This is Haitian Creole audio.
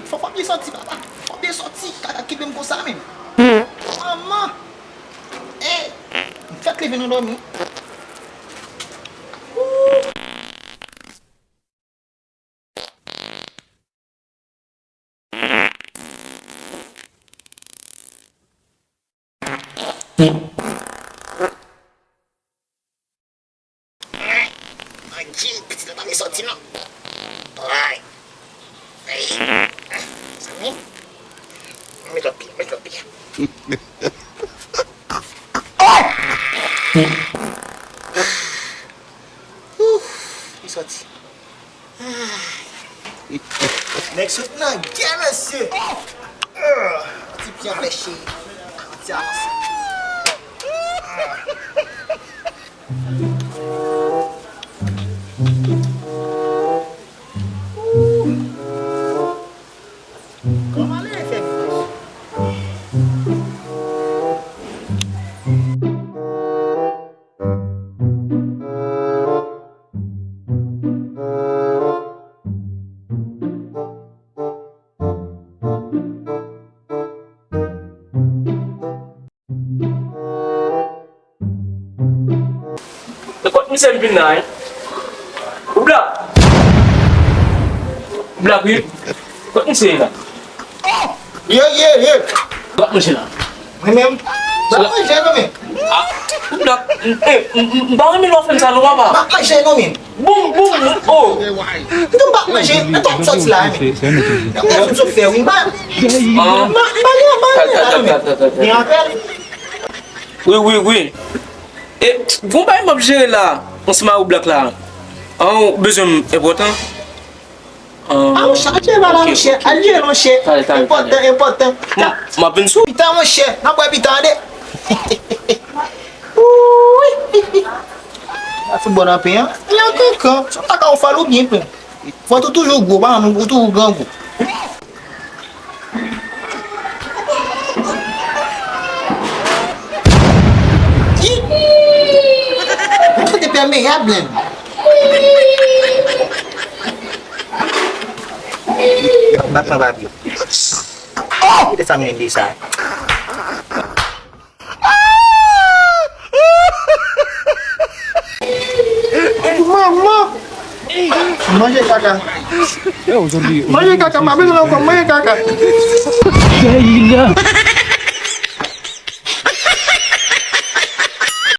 Faut pas bien sortir, papa. Faut bien sortir. Kaka qui même comme ça même. Maman. Eh. Faites les venir dormir. Anjing, petit là, pas sorti là. Ouais. Sini. Make up. Il sorti. Next shot là, bien monsieur. Petit bien léché. Petit avancé. Comment aller faire? Takot ni Sam Binay. Black. Black yun. Takot ni sila. Yeah. Black mo sila. Mem. Bak mai saya nomin. Ah, Black. Bangan mi lofen sa luwa ba? Bak mai saya nomin. Boom. Oh. Itu bak mai saya. Itu shot lah ni. Aku sudah fail ba. Balik. Ni apa? Oui. Et vous pas m'objet là. On se met au Black là. Oh, besoin important. Ah, charge bala mon cher. Allié mon cher. Important. Ma pensou. Putain mon cher. N'a pas putain de. Oui. Faut bon appel hein. Il y a quelqu'un. Ça pas qu'on fallo bien peu. Faut toujours go ba nous toujours grand go. Itu permeable. Bak babi. Oh, kita sama di sana. Mama. Manger caca. Manger caca, ma belle encore manger caca.